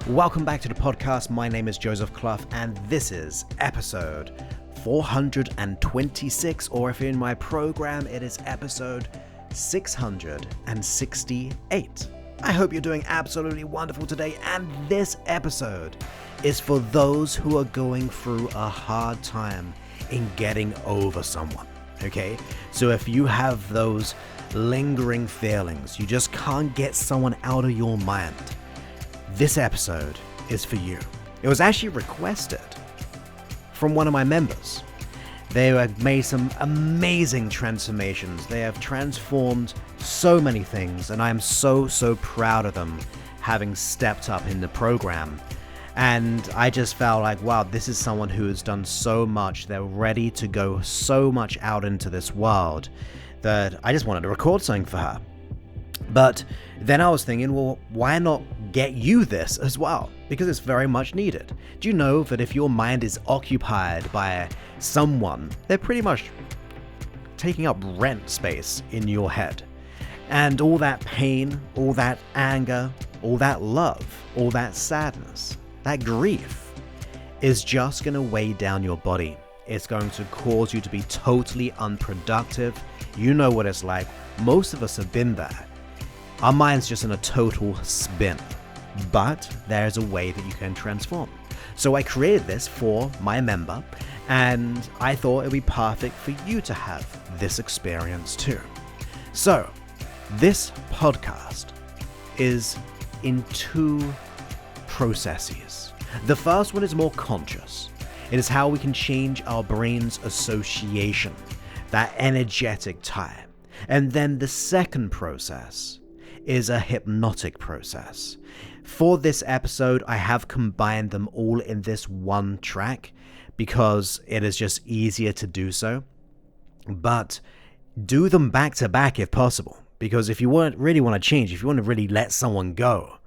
Welcome back to the podcast. My name is Joseph Clough, and this is episode 426, or if you're in my program, it is episode 668. I hope you're doing absolutely wonderful today, and this episode is for those who are going through a hard time in getting over someone, okay? So if you have those lingering feelings, you just can't get someone out of your mind, this episode is for you. It was actually requested from one of my members. They have made some amazing transformations. They have transformed so many things, and I am so proud of them having stepped up in the program. And I just felt like, wow, this is someone who has done so much. They're ready to go so much out into this world that I just wanted to record something for her. But then I was thinking, well, why not get you this as well? Because it's very much needed. Do you know that if your mind is occupied by someone, they're pretty much taking up rent space in your head? And all that pain, all that anger, all that love, all that sadness, that grief is just going to weigh down your body. It's going to cause you to be totally unproductive. You know what it's like. Most of us have been there. Our mind's just in a total spin, but there's a way that you can transform. So I created this for my member, and I thought it'd be perfect for you to have this experience too. So this podcast is in two processes. The first one is more conscious. It is how we can change our brain's association, that energetic tie. And then the second process is a hypnotic process. For this episode, I have combined them all in this one track because it is just easier to do so. But do them back to back if possible, because if you really want to change, if you want to really let someone go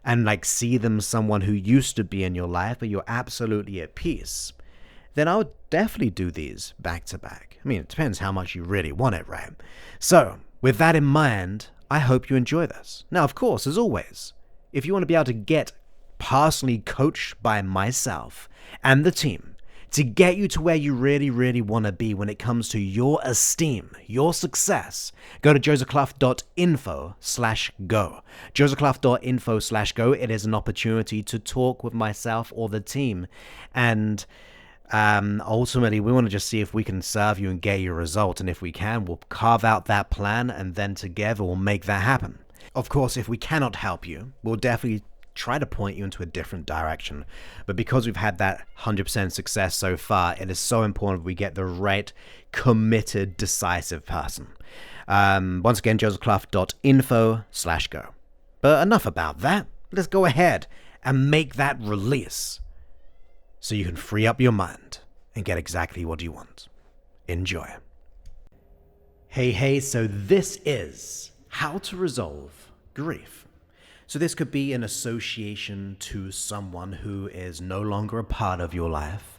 and like see them someone who used to be in your life but you're absolutely at peace, then I would definitely do these back to back. I mean, it depends how much you really want it, right? So with that in mind, I hope you enjoy this. Now, of course, as always, if you want to be able to get personally coached by myself and the team to get you to where you really want to be when it comes to your esteem, your success, go to josephclough.info/go. josephclough.info/go. It is an opportunity to talk with myself or the team, and ultimately, we want to just see if we can serve you and get your result. And if we can, we'll carve out that plan, and then together we'll make that happen. Of course, if we cannot help you, we'll definitely try to point you into a different direction. But because we've had that 100% success so far, it is so important we get the right, committed, decisive person. Once again, josephclough.info/go. But enough about that. Let's go ahead and make that release, so you can free up your mind and get exactly what you want. Enjoy. Hey, so this is how to resolve grief. So this could be an association to someone who is no longer a part of your life.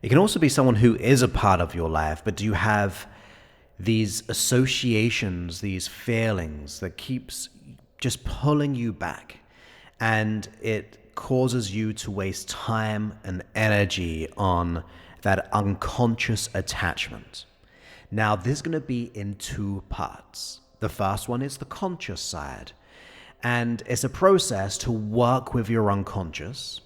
It can also be someone who is a part of your life, but do you have these associations, these feelings that keeps just pulling you back, and it causes you to waste time and energy on that unconscious attachment. Now, this is going to be in two parts. The first one is the conscious side, and it's a process to work with your unconscious.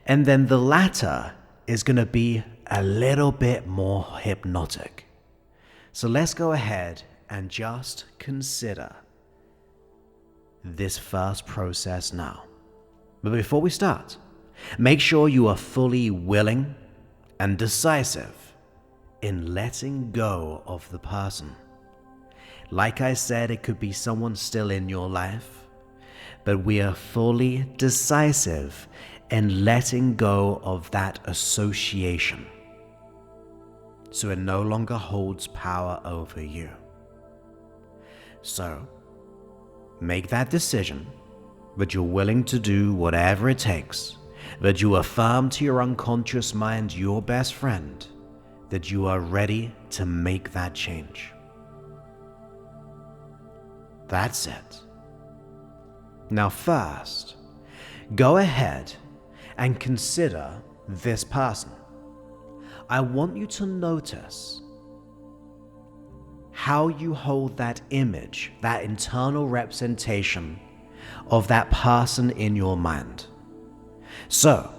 And then the latter is going to be a little bit more hypnotic. So let's go ahead and just consider this first process now. But before we start, make sure you are fully willing and decisive in letting go of the person. Like I said, it could be someone still in your life, but we are fully decisive in letting go of that association, so it no longer holds power over you. So, make that decision, that you're willing to do whatever it takes, that you affirm to your unconscious mind, your best friend, that you are ready to make that change. That's it. Now first, Go ahead and consider this person. I want you to notice how you hold that image, that internal representation of that person in your mind. So,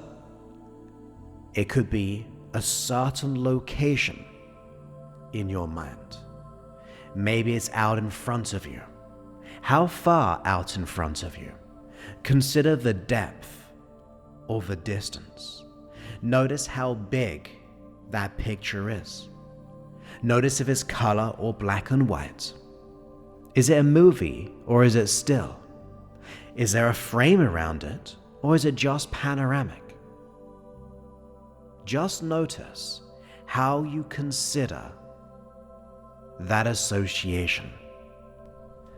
it could be a certain location in your mind. Maybe it's out in front of you. How far out in front of you? Consider the depth or the distance. Notice how big that picture is. Notice if it's color or black and white. Is it a movie or is it still? Is there a frame around it or is it just panoramic? Just notice how you consider that association.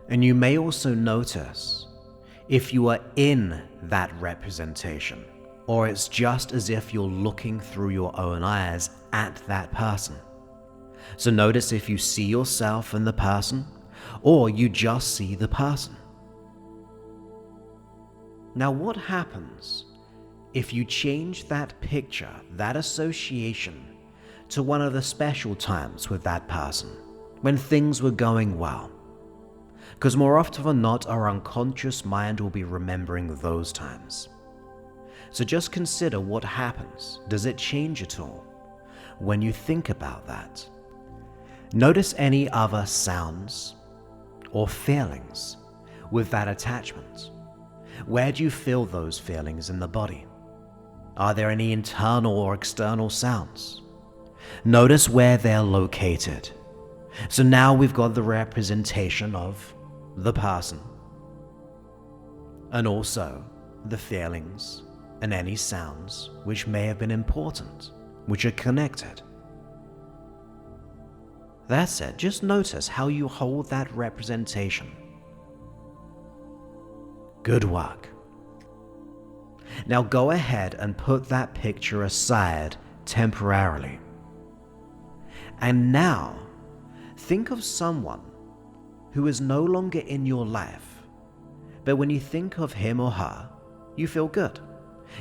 And you may also notice if you are in that representation, or it's just as if you're looking through your own eyes at that person. So notice if you see yourself in the person, or you just see the person. Now, what happens if you change that picture, that association, to one of the special times with that person, when things were going well? Because more often than not, our unconscious mind will be remembering those times. So just consider what happens. Does it change at all when you think about that? Notice any other sounds or feelings with that attachment. Where do you feel those feelings in the body? Are there any internal or external sounds? Notice where they're located. So now we've got the representation of the person, and also the feelings and any sounds which may have been important, which are connected. That's it. Just notice how you hold that representation. Good work. Now go ahead and put that picture aside temporarily. And now think of someone who is no longer in your life, but when you think of him or her, you feel good.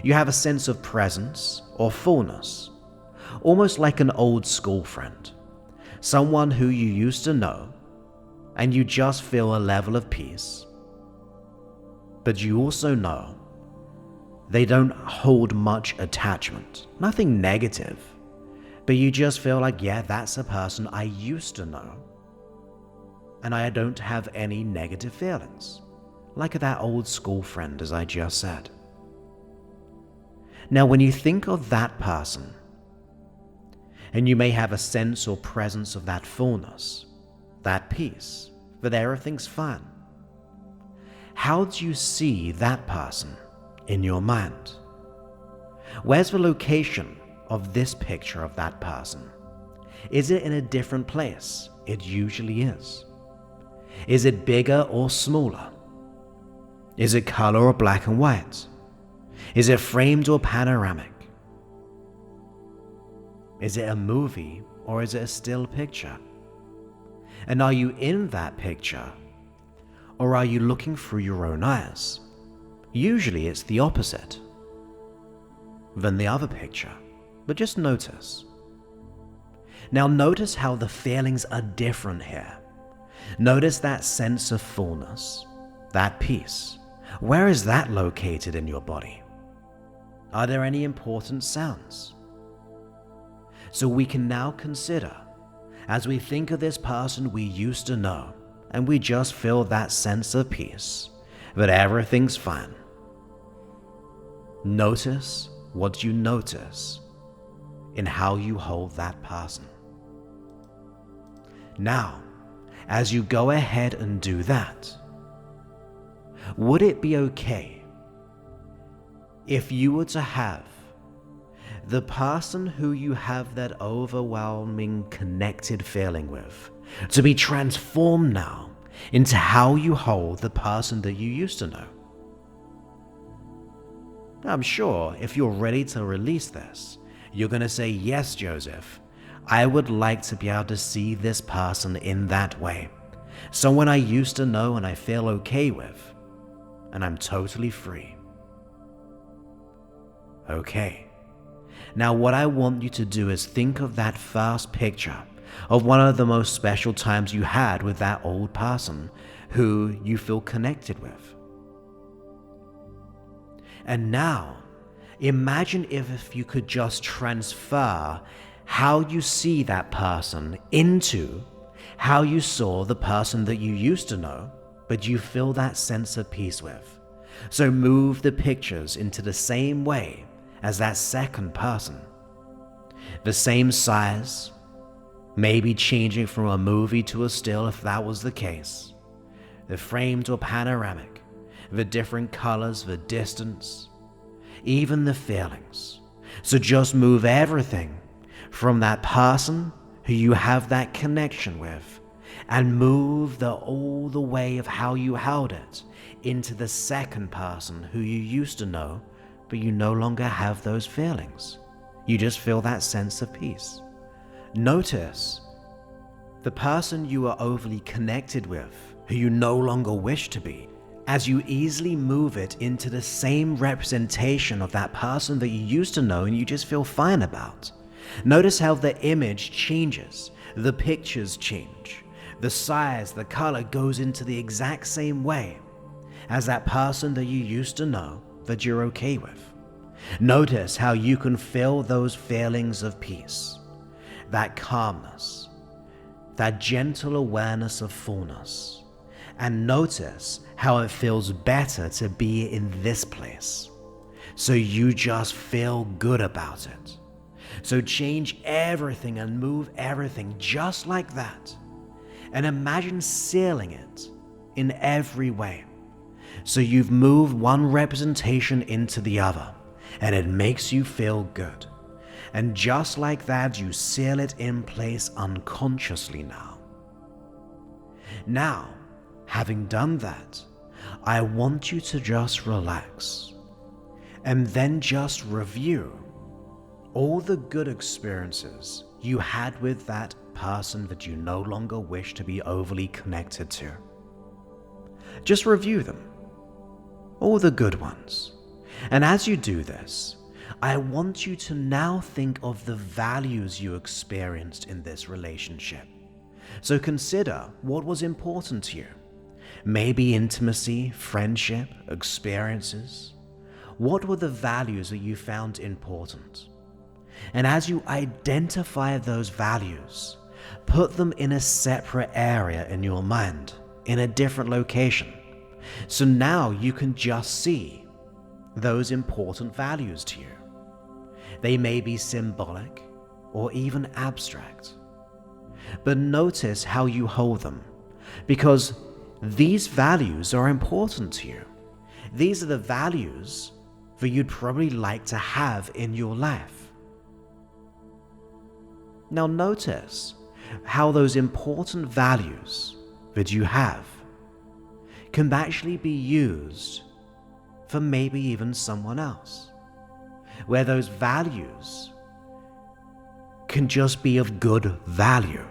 You have a sense of presence or fullness, almost like an old school friend, someone who you used to know, and you just feel a level of peace. But you also know they don't hold much attachment, nothing negative, but you just feel like, yeah, that's a person I used to know, and I don't have any negative feelings, like that old school friend, as I just said. Now, when you think of that person, and you may have a sense or presence of that fullness, that peace, that everything's fine, how do you see that person in your mind? Where's the location of this picture of that person? Is it in a different place? It usually is. Is it bigger or smaller? Is it color or black and white? Is it framed or panoramic? Is it a movie or is it a still picture? And are you in that picture or are you looking through your own eyes? Usually it's the opposite than the other picture, but just notice. Now notice how the feelings are different here. Notice that sense of fullness, that peace. Where is that located in your body? Are there any important sounds? So we can now consider, as we think of this person we used to know, and we just feel that sense of peace, that everything's fine. Notice what you notice in how you hold that person. Now, as you go ahead and do that, would it be okay if you were to have the person who you have that overwhelming connected feeling with to be transformed now into how you hold the person that you used to know? I'm sure if you're ready to release this, you're going to say, yes, Joseph, I would like to be able to see this person in that way. Someone I used to know and I feel okay with, and I'm totally free. Okay. Now what I want you to do is think of that first picture of one of the most special times you had with that old person who you feel connected with. And now, imagine if you could just transfer how you see that person into how you saw the person that you used to know, but you feel that sense of peace with. So move the pictures into the same way as that second person. The same size, maybe changing from a movie to a still if that was the case. The frame to a panoramic, the different colors, the distance, even the feelings. So just move everything from that person who you have that connection with and move all the way of how you held it into the second person who you used to know, but you no longer have those feelings. You just feel that sense of peace. Notice the person you are overly connected with, who you no longer wish to be, as you easily move it into the same representation of that person that you used to know and you just feel fine about. Notice how the image changes, the pictures change, the size, the color goes into the exact same way as that person that you used to know that you're okay with. Notice how you can feel those feelings of peace, that calmness, that gentle awareness of fullness, and notice how it feels better to be in this place. So you just feel good about it. So change everything and move everything just like that. And imagine sealing it in every way. So you've moved one representation into the other, and it makes you feel good. And just like that, you seal it in place unconsciously now. Now, having done that, I want you to just relax and then just review all the good experiences you had with that person that you no longer wish to be overly connected to. Just review them, all the good ones. And as you do this, I want you to now think of the values you experienced in this relationship. So consider what was important to you. Maybe intimacy, friendship, experiences. What were the values that you found important? And as you identify those values, put them in a separate area in your mind, in a different location. So now you can just see those important values to you. They may be symbolic or even abstract. But notice how you hold them, because these values are important to you. These are the values that you'd probably like to have in your life. Now notice how those important values that you have can actually be used for maybe even someone else, where those values can just be of good value.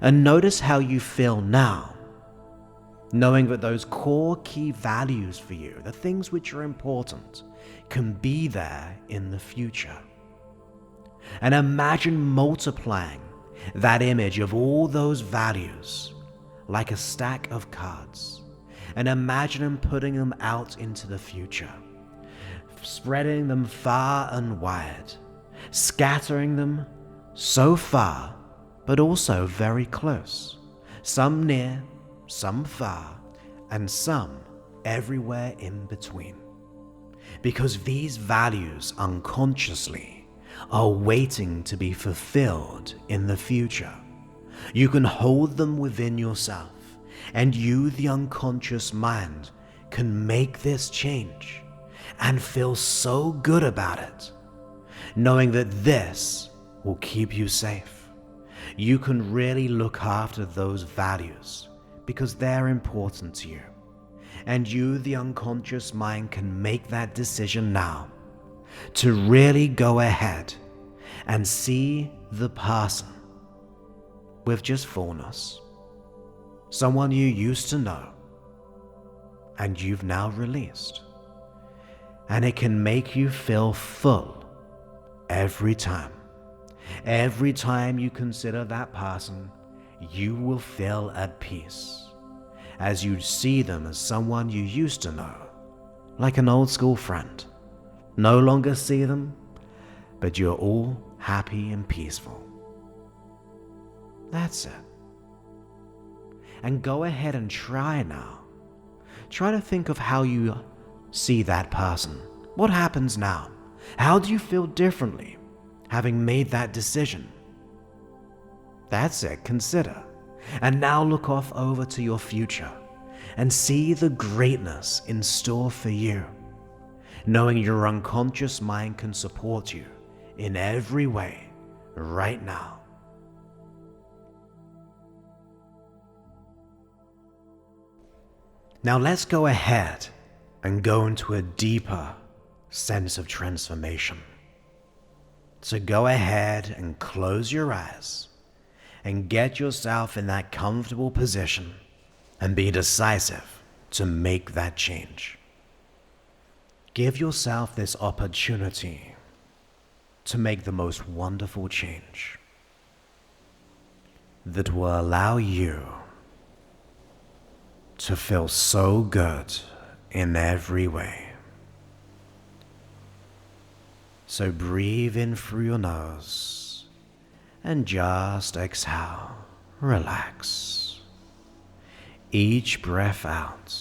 And notice how you feel now, knowing that those core key values for you, the things which are important, can be there in the future. And imagine multiplying that image of all those values like a stack of cards, and imagine them putting them out into the future, spreading them far and wide, scattering them so far, but also very close, some near, some far, and some everywhere in between. Because these values unconsciously are waiting to be fulfilled in the future. You can hold them within yourself, and you, the unconscious mind, can make this change and feel so good about it, knowing that this will keep you safe. You can really look after those values because they're important to you. And you, the unconscious mind, can make that decision now to really go ahead and see the person with just fullness, someone you used to know and you've now released. And it can make you feel full every time. Every time you consider that person, you will feel at peace as you see them as someone you used to know, like an old school friend. No longer see them, but you're all happy and peaceful. That's it. And go ahead and try now. Try to think of how you see that person. What happens now? How do you feel differently having made that decision? That's it, consider. And now look off over to your future and see the greatness in store for you, knowing your unconscious mind can support you in every way right now. Now let's go ahead and go into a deeper sense of transformation. So go ahead and close your eyes and get yourself in that comfortable position and be decisive to make that change. Give yourself this opportunity to make the most wonderful change that will allow you to feel so good in every way. So breathe in through your nose and just exhale, relax. Each breath out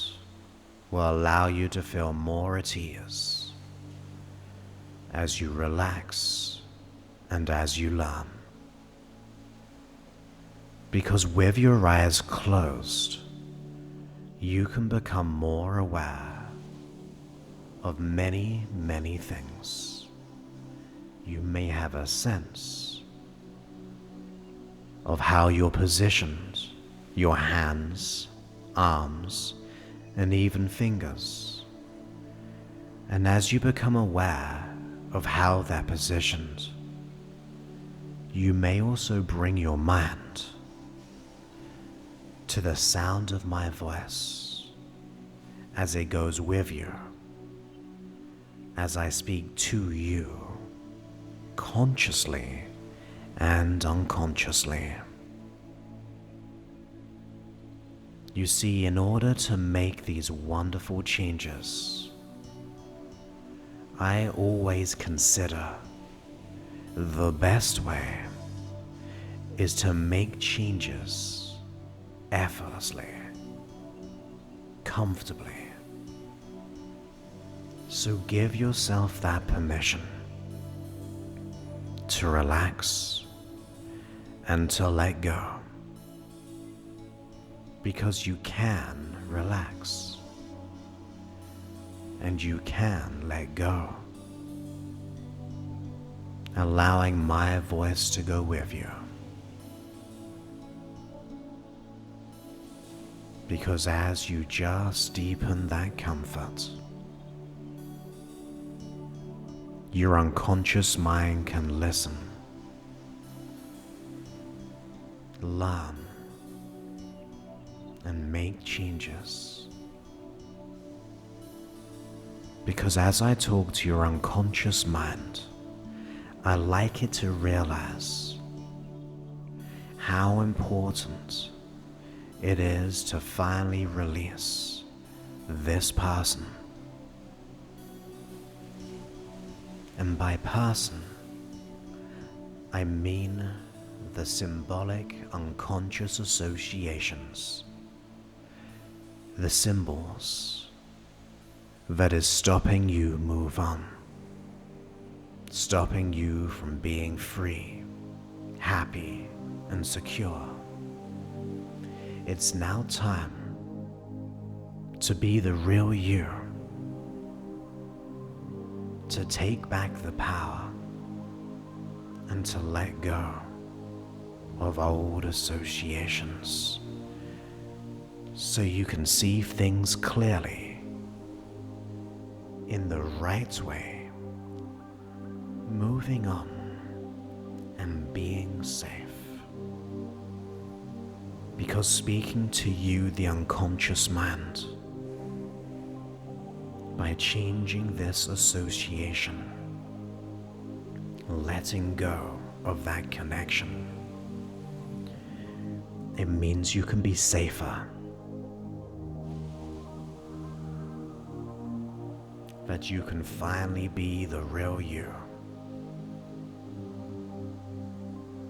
will allow you to feel more at ease as you relax and as you learn. Because with your eyes closed, you can become more aware of many, many things. You may have a sense of how you're positioned, your hands, arms, and even fingers. And as you become aware of how they're positioned, you may also bring your mind to the sound of my voice as it goes with you, as I speak to you, consciously and unconsciously. You see, in order to make these wonderful changes, I always consider the best way is to make changes effortlessly, comfortably. So give yourself that permission to relax and to let go, because you can relax and you can let go, allowing my voice to go with you. Because as you just deepen that comfort, your unconscious mind can listen, learn, and make changes. Because as I talk to your unconscious mind, I like it to realize how important it is to finally release this person. And by person, I mean the symbolic unconscious associations, the symbols that is stopping you move on, stopping you from being free, happy, and secure. It's now time to be the real you, to take back the power and to let go of old associations so you can see things clearly in the right way, moving on and being safe. Because speaking to you, the unconscious mind, by changing this association, letting go of that connection. It means you can be safer, that you can finally be the real you.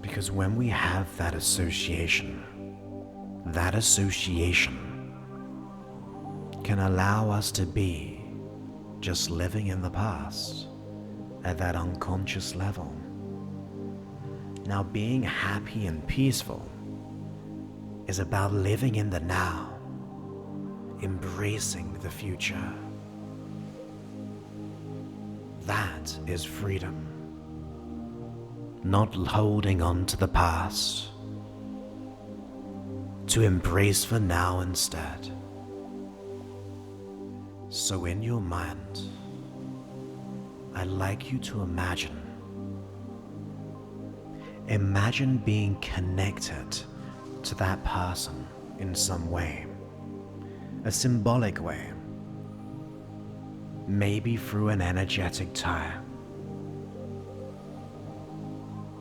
Because when we have that association can allow us to be just living in the past at that unconscious level. Now, being happy and peaceful is about living in the now, embracing the future. That is freedom. Not holding on to the past, to embrace the now instead. So in your mind, I'd like you to imagine being connected to that person in some way, a symbolic way, maybe through an energetic tie,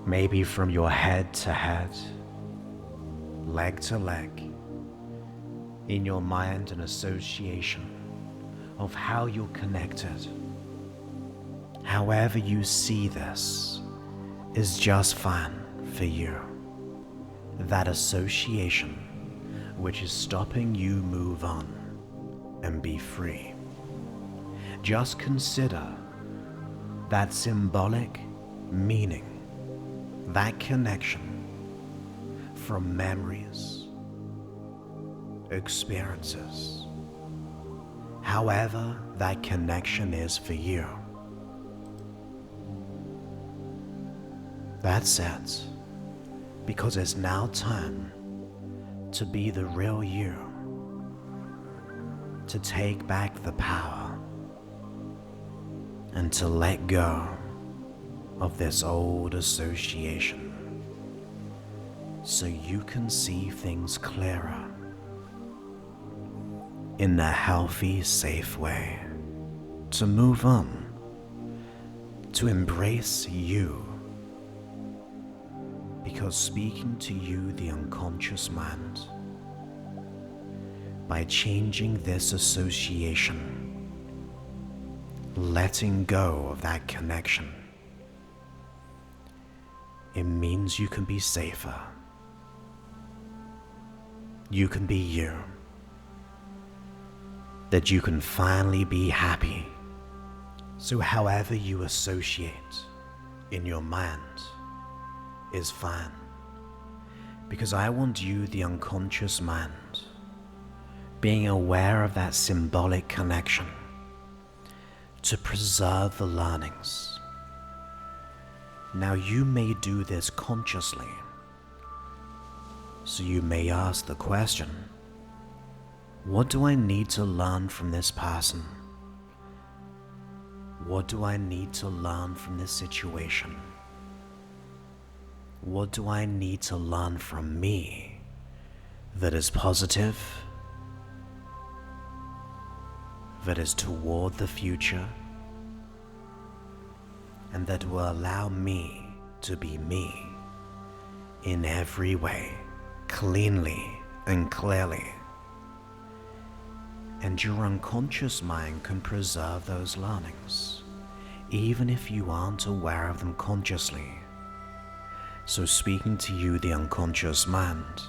maybe from your head to head, leg to leg, in your mind an association of how you're connected. However you see this is just fine for you. That association which is stopping you move on and be free. Just consider that symbolic meaning, that connection from memories, experiences, however that connection is for you. That's it, because it's now time to be the real you, to take back the power and to let go of this old association so you can see things clearer in a healthy, safe way, to move on, to embrace you. Because speaking to you, the unconscious mind, by changing this association, letting go of that connection, it means you can be safer. You can be you. That you can finally be happy. So however you associate in your mind is fine. Because I want you, the unconscious mind, being aware of that symbolic connection, to preserve the learnings. Now you may do this consciously, so you may ask the question, what do I need to learn from this person? What do I need to learn from this situation? What do I need to learn from me that is positive, that is toward the future, and that will allow me to be me in every way, cleanly and clearly? And your unconscious mind can preserve those learnings, even if you aren't aware of them consciously. So speaking to you, the unconscious mind,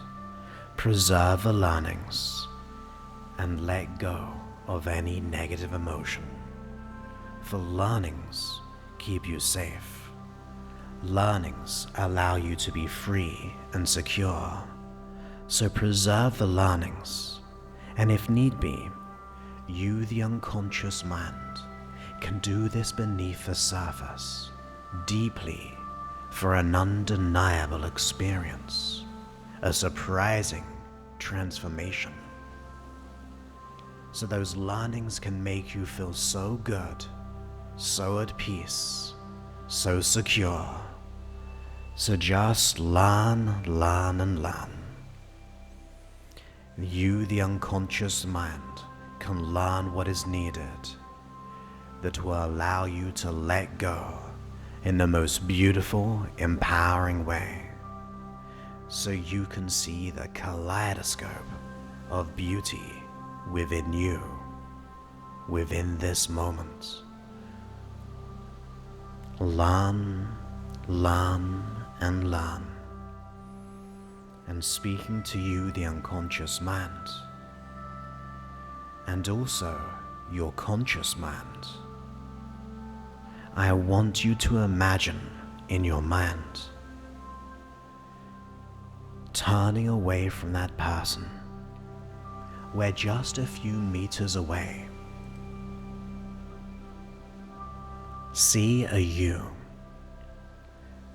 preserve the learnings and let go of any negative emotion. For learnings keep you safe. Learnings allow you to be free and secure. So preserve the learnings, and if need be, you, the unconscious mind, can do this beneath the surface, deeply, for an undeniable experience, a surprising transformation. So those learnings can make you feel so good, so at peace, so secure. So just learn, learn, and learn. You, the unconscious mind, can learn what is needed that will allow you to let go in the most beautiful, empowering way, so you can see the kaleidoscope of beauty within you, within this moment. Learn, and learn. And speaking to you, the unconscious mind, and also your conscious mind, I want you to imagine in your mind turning away from that person where just a few meters away, see a you.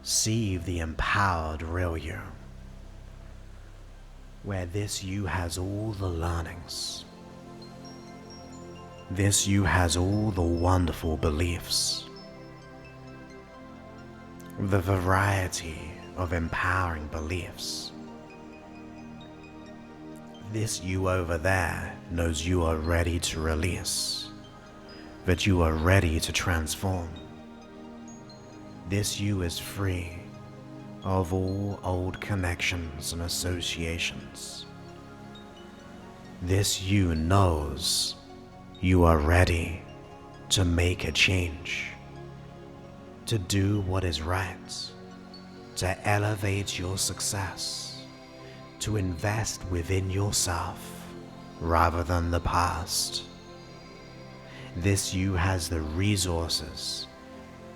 See the empowered real you, where this you has all the learnings. This you has all the wonderful beliefs, the variety of empowering beliefs. This you over there knows you are ready to release, that you are ready to transform. This you is free of all old connections and associations. This you knows you are ready to make a change, to do what is right, to elevate your success, to invest within yourself rather than the past. This you has the resources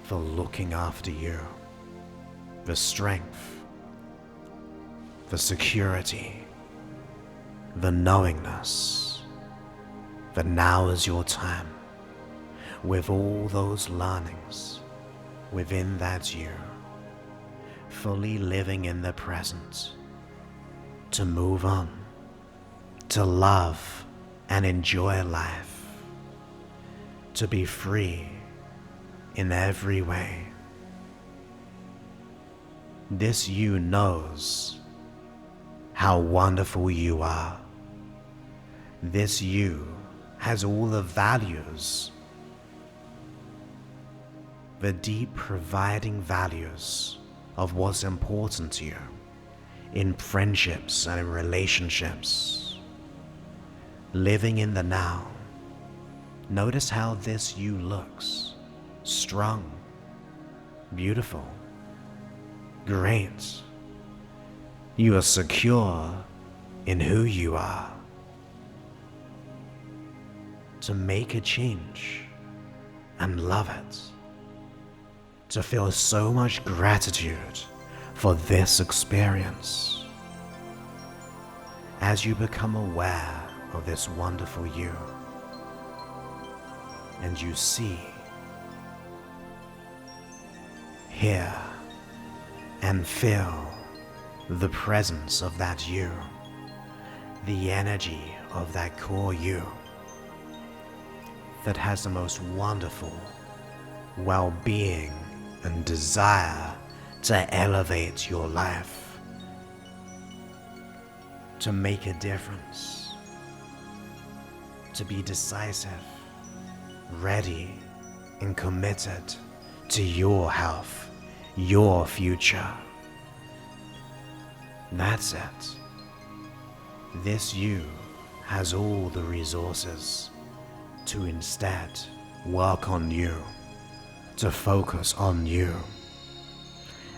for looking after you, the strength, the security, the knowingness that now is your time, with all those learnings within that you, fully living in the present, to move on, to love and enjoy life, to be free in every way. This you knows how wonderful you are. This you has all the values, the deep providing values of what's important to you in friendships and in relationships. Living in the now. Notice how this you looks. Strong, beautiful, great. You are secure in who you are. To make a change and love it. To feel so much gratitude for this experience. As you become aware of this wonderful you, and you see, hear, and feel the presence of that you, the energy of that core you that has the most wonderful well-being and desire to elevate your life, to make a difference, to be decisive, ready and committed to your health, your future. That's it. This you has all the resources to instead work on you, to focus on you.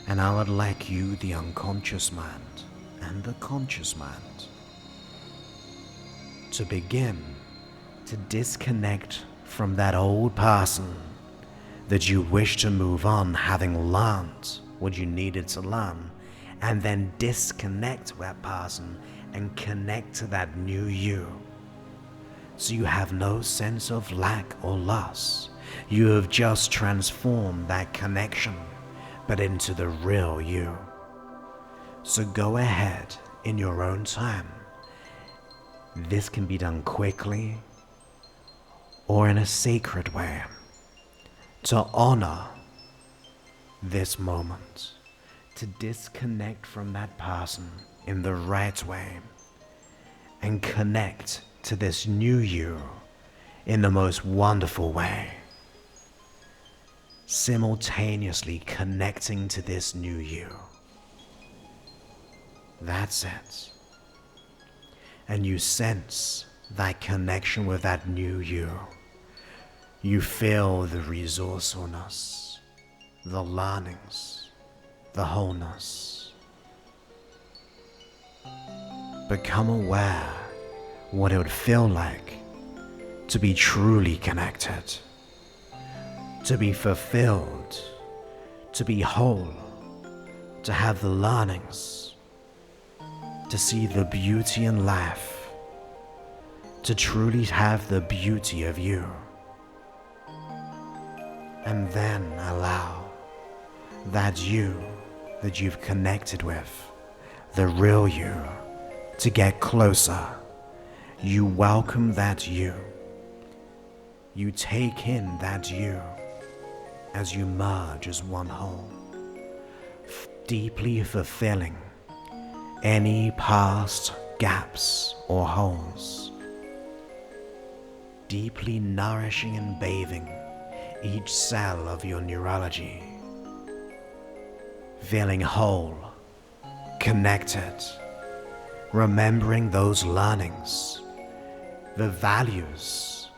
And I would like you, the unconscious mind and the conscious mind, to begin to disconnect from that old person that you wish to move on, having learned what you needed to learn, and then disconnect that person and connect to that new you. So you have no sense of lack or loss. You have just transformed that connection, but into the real you. So go ahead in your own time. This can be done quickly or in a sacred way, to honor this moment, to disconnect from that person in the right way and connect to this new you in the most wonderful way. simultaneously connecting to this new you. That's it. And you sense that connection with that new you. You feel the resourcefulness, the learnings, the wholeness. Become aware what it would feel like to be truly connected, to be fulfilled, to be whole, to have the learnings, to see the beauty in life, to truly have the beauty of you. And then allow that you that you've connected with, the real you, to get closer. You welcome that you. You take in that you as you merge as one whole, deeply fulfilling any past gaps or holes, deeply nourishing and bathing each cell of your neurology, feeling whole, connected, remembering those learnings, the values,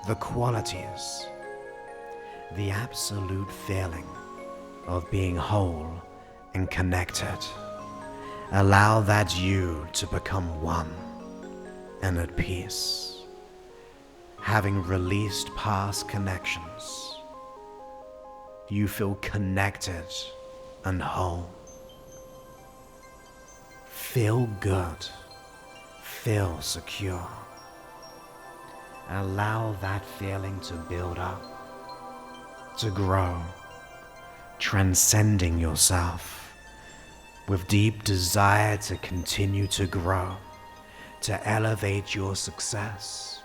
the qualities, the absolute feeling of being whole and connected. Allow that you to become one and at peace. Having released past connections, you feel connected and whole. Feel good, feel secure. Allow that feeling to build up, to grow, transcending yourself with deep desire to continue to grow, to elevate your success.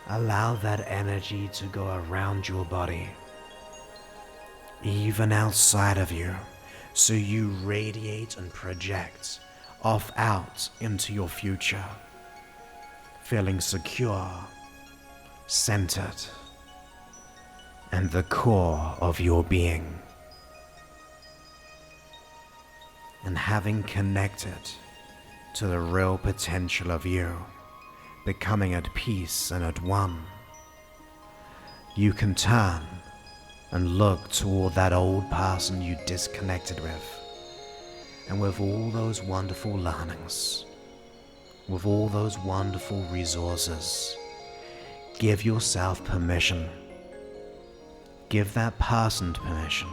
Allow that energy to go around your body, even outside of you, so you radiate and project off out into your future, feeling secure, centered, and the core of your being. And having connected to the real potential of you, becoming at peace and at one, you can turn and look toward that old person you disconnected with, and with all those wonderful learnings, with all those wonderful resources, give yourself permission, give that person permission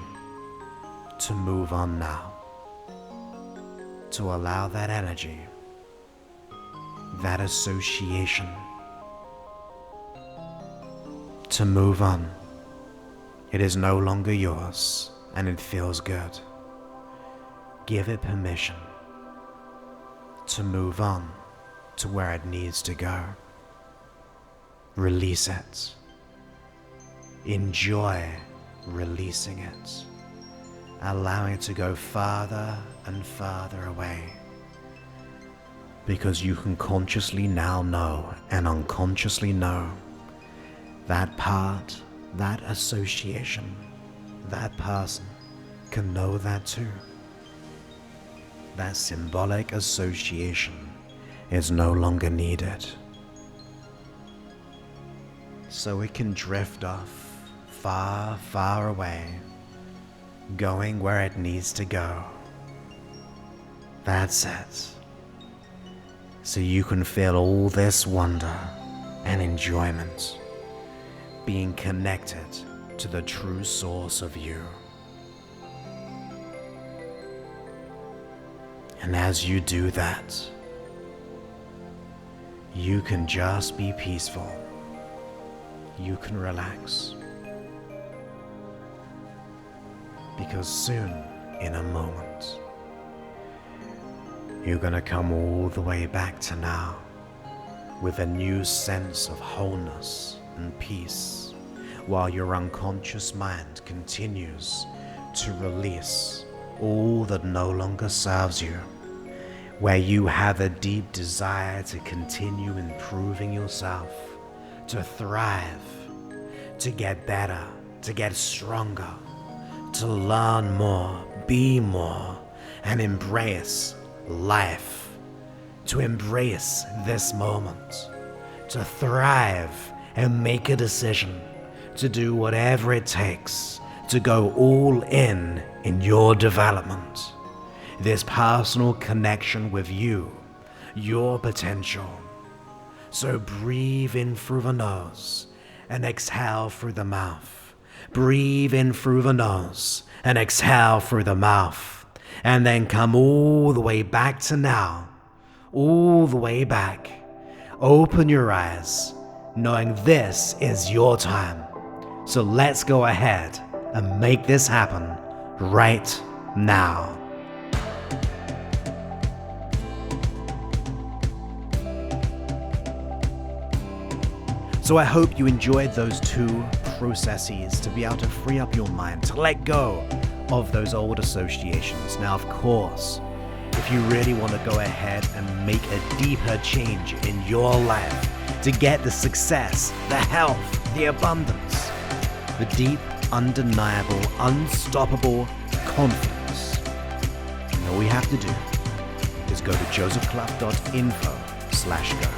to move on now, to allow that energy, that association to move on. It is no longer yours and it feels good. Give it permission to move on to where it needs to go. Release it. Enjoy releasing it, allowing it to go farther and farther away. Because you can consciously now know and unconsciously know that part, that association, that person can know that too. That symbolic association is no longer needed. So it can drift off far, far away, going where it needs to go. That's it. So you can feel all this wonder and enjoyment, being connected to the true source of you. And as you do that, you can just be peaceful. You can relax. Because soon, in a moment, you're gonna come all the way back to now with a new sense of wholeness and peace, while your unconscious mind continues to release all that no longer serves you, where you have a deep desire to continue improving yourself, to thrive, to get better, to get stronger, to learn more, be more, and embrace life, to embrace this moment, to thrive and make a decision, to do whatever it takes to go all in your development, this personal connection with you, your potential. So breathe in through the nose and exhale through the mouth. Breathe in through the nose and exhale through the mouth. And then come all the way back to now, all the way back. Open your eyes, knowing this is your time. So let's go ahead and make this happen right now. So I hope you enjoyed those two processes to be able to free up your mind, to let go of those old associations. Now, of course, if you really want to go ahead and make a deeper change in your life, to get the success, the health, the abundance, the deep, undeniable, unstoppable confidence, and all you have to do is go to josephclough.info/go.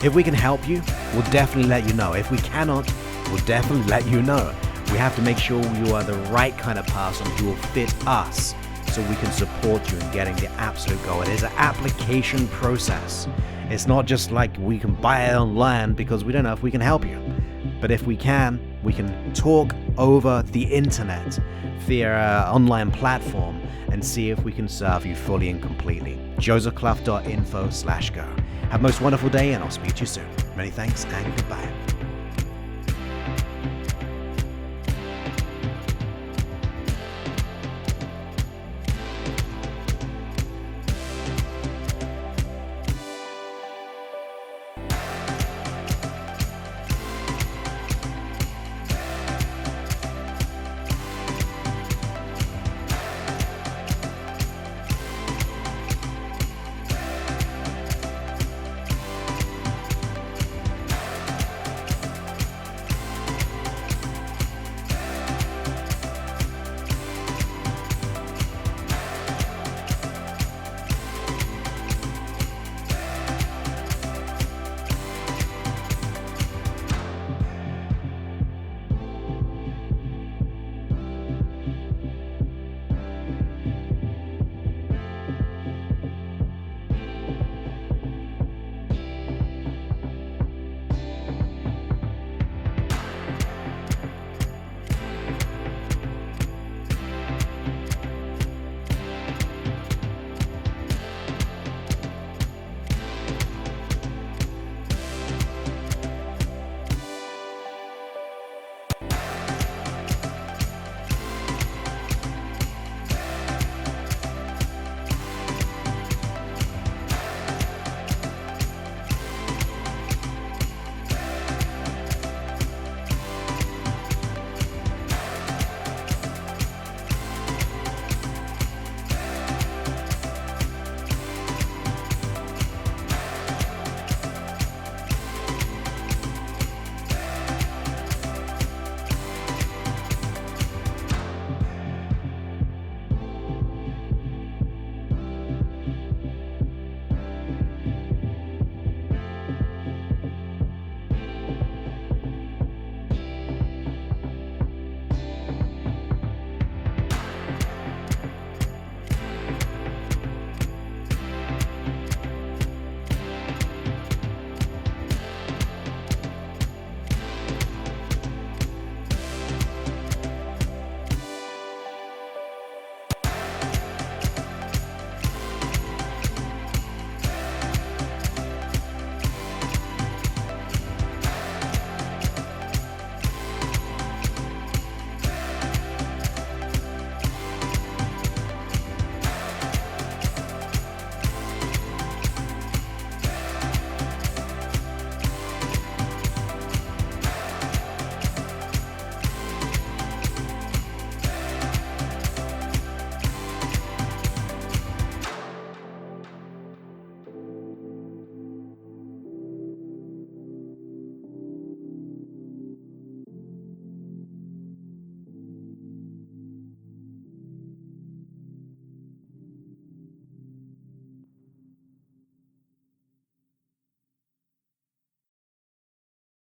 If we can help you, we'll definitely let you know. If we cannot, we'll definitely let you know. We have to make sure you are the right kind of person who will fit us so we can support you in getting the absolute goal. It is an application process. It's not just like we can buy it online because we don't know if we can help you. But if we can talk over the internet via an online platform and see if we can serve you fully and completely. josephclough.info/go. Have a most wonderful day, and I'll speak to you soon. Many thanks and goodbye.